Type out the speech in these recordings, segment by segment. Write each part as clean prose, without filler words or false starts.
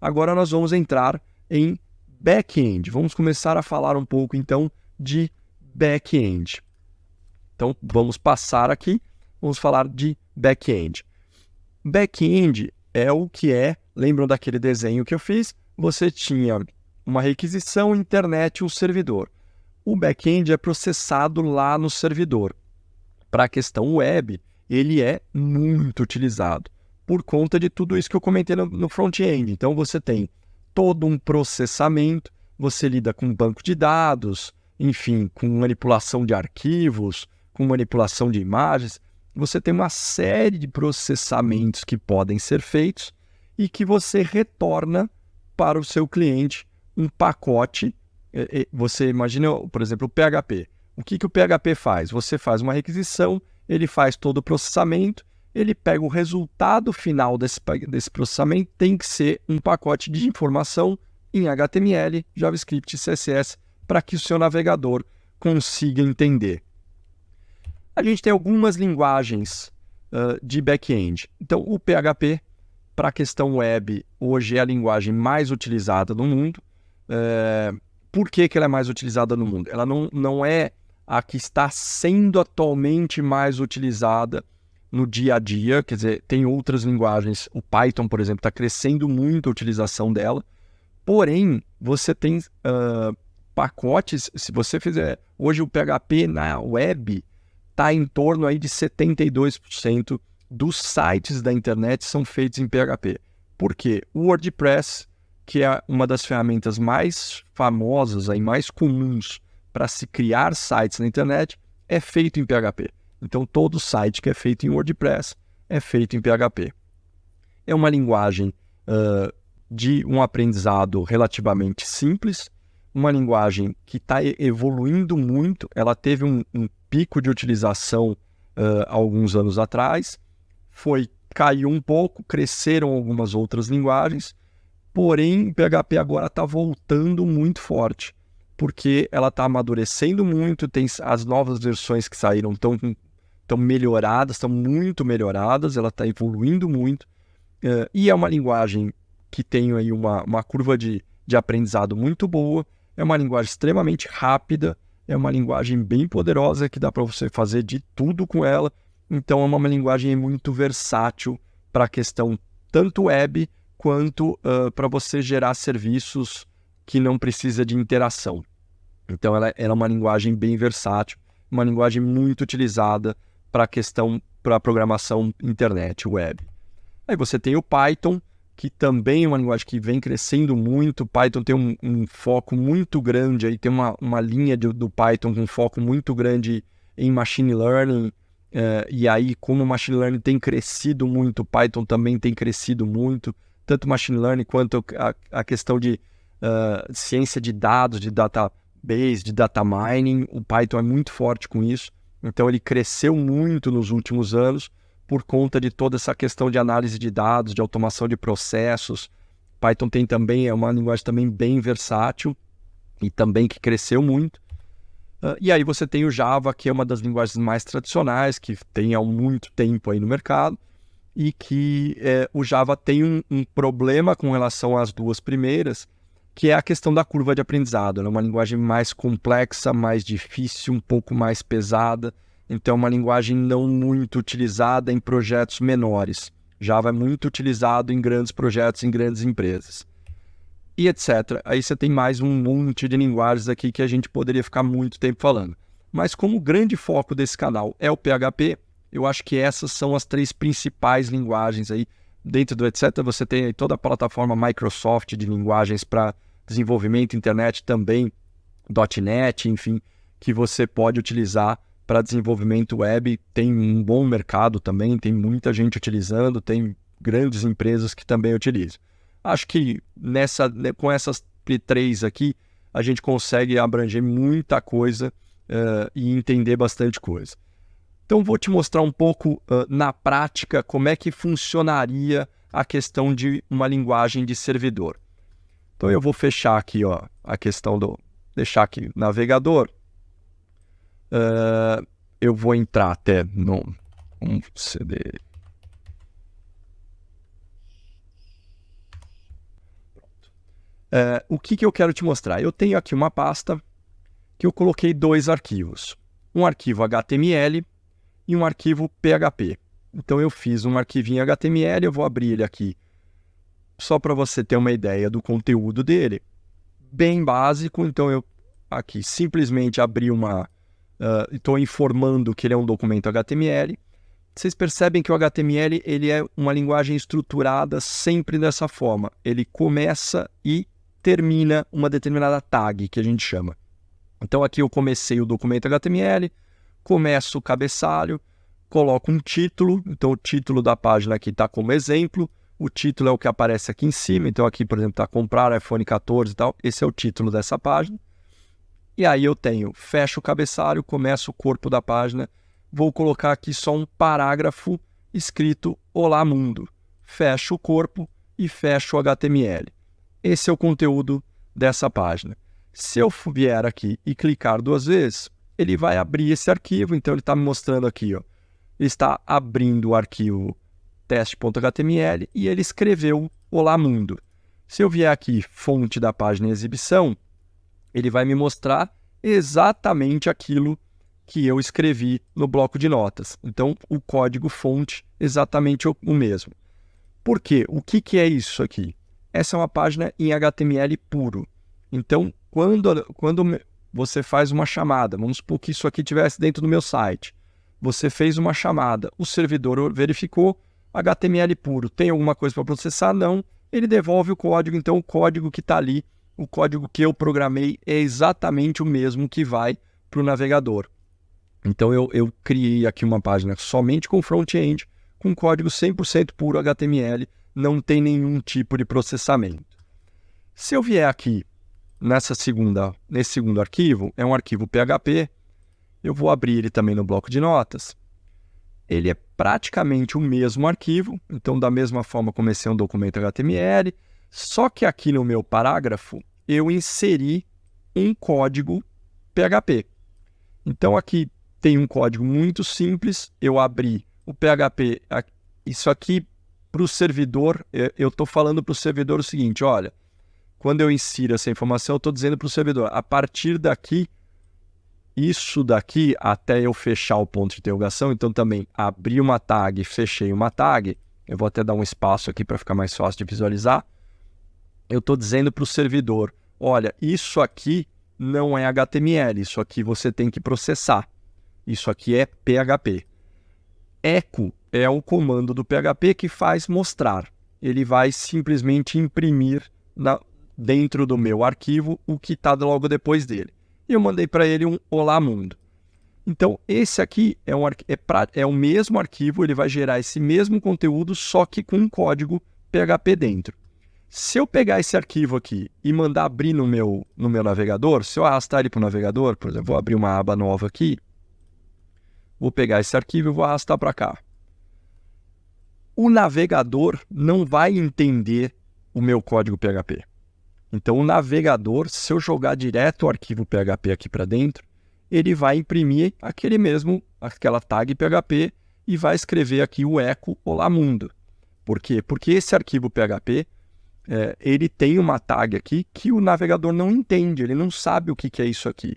Agora nós vamos entrar em back-end. Vamos começar a falar um pouco, então, de back-end. Então, vamos passar aqui, vamos falar de back-end. Back-end é o que é, lembram daquele desenho que eu fiz? Você tinha uma requisição, internet e um servidor. O back-end é processado lá no servidor. Para a questão web, ele é muito utilizado por conta de tudo isso que eu comentei no front-end. Então, você tem todo um processamento, você lida com banco de dados, enfim, com manipulação de arquivos, com manipulação de imagens. Você tem uma série de processamentos que podem ser feitos e que você retorna para o seu cliente um pacote. Você imagina, por exemplo, o PHP. O que o PHP faz? Você faz uma requisição, ele faz todo o processamento, ele pega o resultado final desse processamento, tem que ser um pacote de informação em HTML, JavaScript e CSS para que o seu navegador consiga entender. A gente tem algumas linguagens de back-end. Então, o PHP, para a questão web, hoje é a linguagem mais utilizada no mundo. Por que ela é mais utilizada no mundo? Ela não é a que está sendo atualmente mais utilizada no dia a dia, quer dizer, tem outras linguagens. O Python, por exemplo, está crescendo muito a utilização dela. Porém, você tem pacotes, se você fizer... Hoje o PHP na web está em torno aí de 72% dos sites da internet são feitos em PHP. Por quê? O WordPress, que é uma das ferramentas mais famosas e mais comuns para se criar sites na internet, é feito em PHP. Então, todo site que é feito em WordPress é feito em PHP. É uma linguagem de um aprendizado relativamente simples, uma linguagem que está evoluindo muito. Ela teve um pico de utilização alguns anos atrás, caiu um pouco, cresceram algumas outras linguagens, porém o PHP agora está voltando muito forte, porque ela está amadurecendo muito, tem as novas versões que saíram estão melhoradas, estão muito melhoradas, ela está evoluindo muito, e é uma linguagem que tem aí uma curva de aprendizado muito boa, é uma linguagem extremamente rápida, é uma linguagem bem poderosa que dá para você fazer de tudo com ela, então é uma linguagem muito versátil para a questão tanto web quanto para você gerar serviços que não precisa de interação. Então ela é uma linguagem bem versátil, uma linguagem muito utilizada para a questão, para a programação internet, web. Aí você tem o Python, que também é uma linguagem que vem crescendo muito. O Python tem um foco muito grande, aí tem uma linha do Python com um foco muito grande em machine learning, e aí como o machine learning tem crescido muito, o Python também tem crescido muito, tanto machine learning quanto a questão de ciência de dados, de database, de data mining. O Python é muito forte com isso, então ele cresceu muito nos últimos anos por conta de toda essa questão de análise de dados, de automação de processos. Python é uma linguagem também bem versátil e também que cresceu muito. E aí você tem o Java, que é uma das linguagens mais tradicionais, que tem há muito tempo aí no mercado, e que o Java tem um problema com relação às duas primeiras, que é a questão da curva de aprendizado. Ela é uma linguagem mais complexa, mais difícil, um pouco mais pesada, então é uma linguagem não muito utilizada em projetos menores. Java é muito utilizado em grandes projetos, em grandes empresas. E etc. Aí você tem mais um monte de linguagens aqui que a gente poderia ficar muito tempo falando. Mas como o grande foco desse canal é o PHP, eu acho que essas são as 3 principais linguagens aí. Dentro do etc. você tem aí toda a plataforma Microsoft de linguagens para desenvolvimento, internet também, .NET, enfim, que você pode utilizar para desenvolvimento web. Tem um bom mercado também, tem muita gente utilizando, tem grandes empresas que também utilizam. Acho que com essas 3 aqui, a gente consegue abranger muita coisa e entender bastante coisa. Então, vou te mostrar um pouco na prática como é que funcionaria a questão de uma linguagem de servidor. Então, eu vou fechar aqui a questão deixar aqui navegador. Eu vou entrar até no CD. O que eu quero te mostrar? Eu tenho aqui uma pasta que eu coloquei 2 arquivos. Um arquivo HTML e um arquivo PHP. Então eu fiz um arquivinho HTML, eu vou abrir ele aqui só para você ter uma ideia do conteúdo dele. Bem básico, então eu aqui simplesmente abri estou informando que ele é um documento HTML. Vocês percebem que o HTML ele é uma linguagem estruturada sempre dessa forma. Ele começa e termina uma determinada tag, que a gente chama. Então aqui eu comecei o documento HTML, começo o cabeçalho, coloco um título. Então o título da página aqui está como exemplo. O título é o que aparece aqui em cima. Então aqui, por exemplo, está comprar iPhone 14 e tal. Esse é o título dessa página. E aí eu fecho o cabeçalho, começo o corpo da página. Vou colocar aqui só um parágrafo escrito Olá Mundo. Fecho o corpo e fecho o HTML. Esse é o conteúdo dessa página. Se eu vier aqui e clicar 2 vezes, ele vai abrir esse arquivo. Então ele está me mostrando aqui, ó, ele está abrindo o arquivo teste.html e ele escreveu Olá Mundo. Se eu vier aqui, fonte da página em exibição, ele vai me mostrar exatamente aquilo que eu escrevi no bloco de notas. Então, o código-fonte exatamente o mesmo. Por quê? O que é isso aqui? Essa é uma página em HTML puro. Então, quando você faz uma chamada, vamos supor que isso aqui estivesse dentro do meu site, você fez uma chamada, o servidor verificou, HTML puro, tem alguma coisa para processar? Não, ele devolve o código. Então, o código que está ali, o código que eu programei é exatamente o mesmo que vai para o navegador. Então, eu criei aqui uma página somente com front-end, com código 100% puro HTML, não tem nenhum tipo de processamento. Se eu vier aqui nesse segundo arquivo, é um arquivo PHP, eu vou abrir ele também no bloco de notas. Ele é praticamente o mesmo arquivo, então da mesma forma comecei um documento HTML, só que aqui no meu parágrafo eu inseri um código PHP. Então aqui tem um código muito simples, eu abri o PHP, isso aqui para o servidor, eu estou falando para o servidor o seguinte, olha, quando eu insiro essa informação, eu estou dizendo para o servidor, a partir daqui, isso daqui, até eu fechar o ponto de interrogação, então também abri uma tag, fechei uma tag, eu vou até dar um espaço aqui para ficar mais fácil de visualizar, eu estou dizendo para o servidor, olha, isso aqui não é HTML, isso aqui você tem que processar. Isso aqui é PHP. Echo é o comando do PHP que faz mostrar. Ele vai simplesmente imprimir dentro do meu arquivo o que está logo depois dele. E eu mandei para ele um Olá Mundo. Então, esse aqui é o mesmo arquivo, ele vai gerar esse mesmo conteúdo, só que com um código PHP dentro. Se eu pegar esse arquivo aqui e mandar abrir no meu navegador, se eu arrastar ele para o navegador, por exemplo, vou abrir uma aba nova aqui, vou pegar esse arquivo e vou arrastar para cá. O navegador não vai entender o meu código PHP. Então, o navegador, se eu jogar direto o arquivo PHP aqui para dentro, ele vai imprimir aquela tag PHP e vai escrever aqui o echo Olá Mundo. Por quê? Porque esse arquivo PHP, ele tem uma tag aqui que o navegador não entende, ele não sabe o que é isso aqui.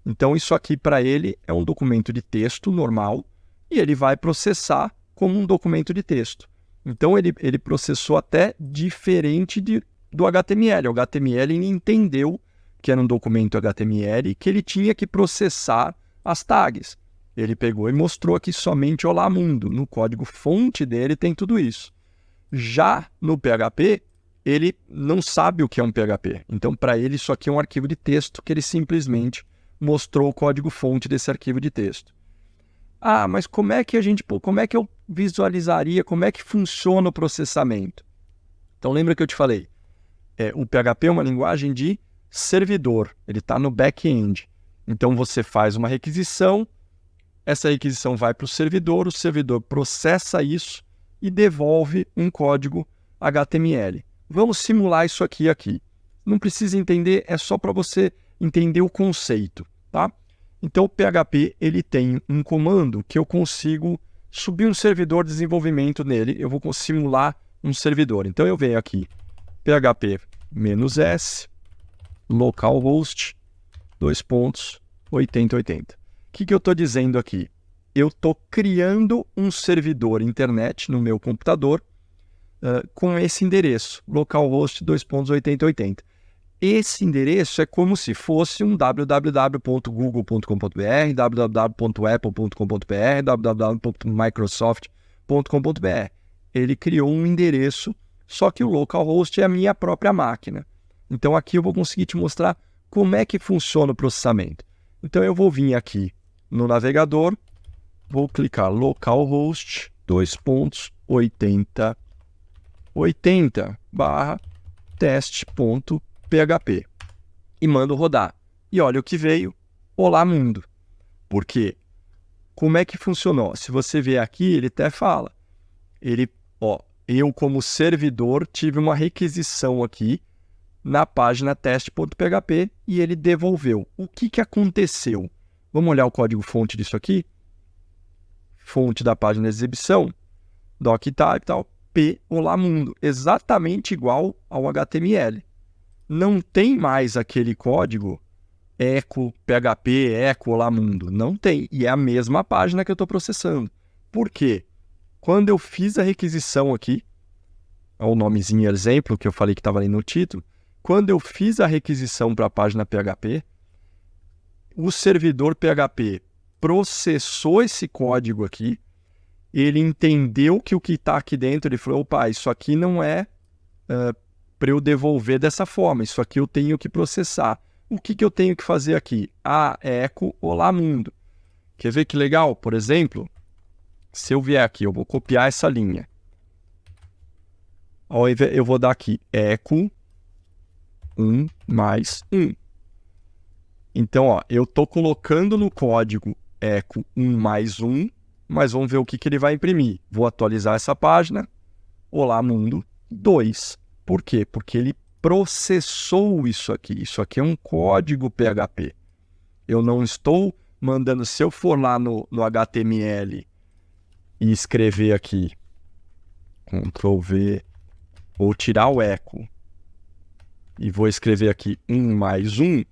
Então, isso aqui para ele é um documento de texto normal e ele vai processar como um documento de texto. Então, ele processou até diferente do HTML. O HTML ele entendeu que era um documento HTML e que ele tinha que processar as tags. Ele pegou e mostrou aqui somente Olá Mundo. No código fonte dele tem tudo isso. Já no PHP, ele não sabe o que é um PHP. Então, para ele, isso aqui é um arquivo de texto que ele simplesmente mostrou o código-fonte desse arquivo de texto. Ah, mas como é que eu visualizaria, como é que funciona o processamento? Então, lembra que eu te falei, o PHP é uma linguagem de servidor, ele está no back-end. Então, você faz uma requisição, essa requisição vai para o servidor processa isso e devolve um código HTML. Vamos simular isso aqui. Não precisa entender, é só para você entender o conceito, tá? Então, o PHP ele tem um comando que eu consigo subir um servidor de desenvolvimento nele. Eu vou simular um servidor. Então, eu venho aqui, PHP -s, localhost, 8080. O que eu estou dizendo aqui? Eu estou criando um servidor internet no meu computador com esse endereço, localhost 8080. Esse endereço é como se fosse um www.google.com.br, www.apple.com.br, www.microsoft.com.br. Ele criou um endereço, só que o localhost é a minha própria máquina. Então aqui eu vou conseguir te mostrar como é que funciona o processamento. Então eu vou vir aqui no navegador, vou clicar localhost 80.test.php e mando rodar. E olha o que veio, olá mundo. Por quê? Como é que funcionou? Se você ver aqui, ele até fala. Eu como servidor tive uma requisição aqui na página test.php e ele devolveu. O que aconteceu? Vamos olhar o código-fonte disso aqui? Fonte da página de exibição, doctype, tal, p olá mundo, exatamente igual ao HTML. Não tem mais aquele código echo php, echo olá mundo. Não tem. E é a mesma página que eu estou processando. Por quê? Quando eu fiz a requisição aqui, o nomezinho exemplo que eu falei que estava ali no título, quando eu fiz a requisição para a página PHP, o servidor PHP processou esse código aqui, ele entendeu que o que está aqui dentro, ele falou, opa, isso aqui não é para eu devolver dessa forma, isso aqui eu tenho que processar. O que eu tenho que fazer aqui? Echo olá mundo. Quer ver que legal? Por exemplo, se eu vier aqui, eu vou copiar essa linha. Eu vou dar aqui echo 1 mais 1. Então, eu estou colocando no código echo 1 mais 1, mas vamos ver o que ele vai imprimir. Vou atualizar essa página. Olá mundo 2. Por quê? Porque ele processou isso aqui. Isso aqui é um código PHP. Eu não estou mandando, se eu for lá no HTML e escrever aqui, Ctrl V, vou tirar o echo e vou escrever aqui 1 mais 1,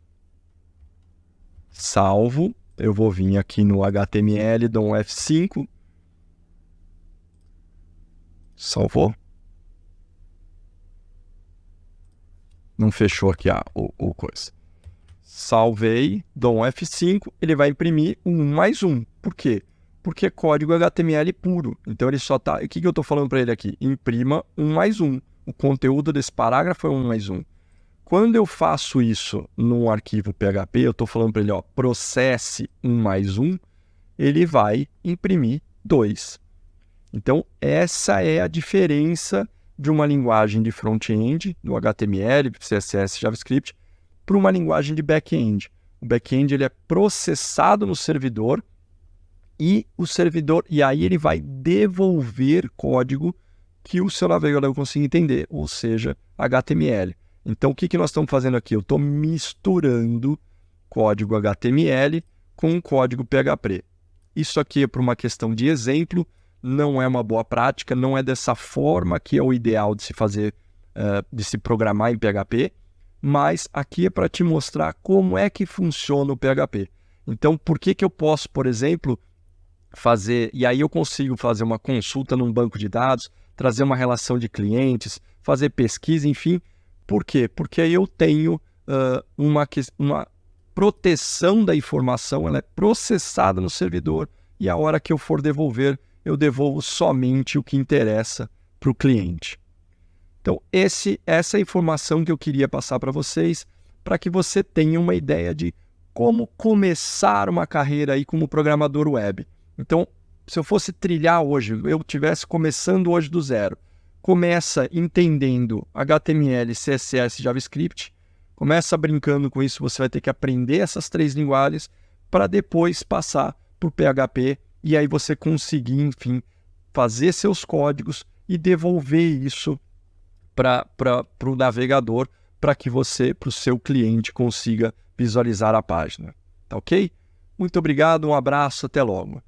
salvo, eu vou vir aqui no HTML, dou um F5, salvou. Não fechou aqui o coisa. Salvei, dou um F5, ele vai imprimir 1 mais 1. Por quê? Porque é código HTML puro. Então ele só está... O que eu estou falando para ele aqui? Imprima 1 mais 1. O conteúdo desse parágrafo é 1 mais 1. Quando eu faço isso num arquivo PHP, eu estou falando para ele, processe 1 mais 1, ele vai imprimir 2. Então, essa é a diferença de uma linguagem de front-end, do HTML, CSS, JavaScript, para uma linguagem de back-end. O back-end ele é processado no servidor e aí ele vai devolver código que o seu navegador consiga entender, ou seja, HTML. Então, o que nós estamos fazendo aqui? Eu estou misturando código HTML com código PHP. Isso aqui é por uma questão de exemplo, não é uma boa prática, não é dessa forma que é o ideal de se fazer, de se programar em PHP, mas aqui é para te mostrar como é que funciona o PHP. Então, por que eu posso, por exemplo, fazer, e aí eu consigo fazer uma consulta num banco de dados, trazer uma relação de clientes, fazer pesquisa, enfim. Por quê? Porque aí eu tenho uma proteção da informação, ela é processada no servidor e a hora que eu for devolver, eu devolvo somente o que interessa para o cliente. Então, essa é a informação que eu queria passar para vocês, para que você tenha uma ideia de como começar uma carreira aí como programador web. Então, se eu fosse trilhar hoje, eu estivesse começando hoje do zero, começa entendendo HTML, CSS, JavaScript, começa brincando com isso, você vai ter que aprender essas 3 linguagens para depois passar para o PHP e aí você conseguir, enfim, fazer seus códigos e devolver isso para o navegador para que você, para o seu cliente, consiga visualizar a página. Tá ok? Muito obrigado, um abraço, até logo.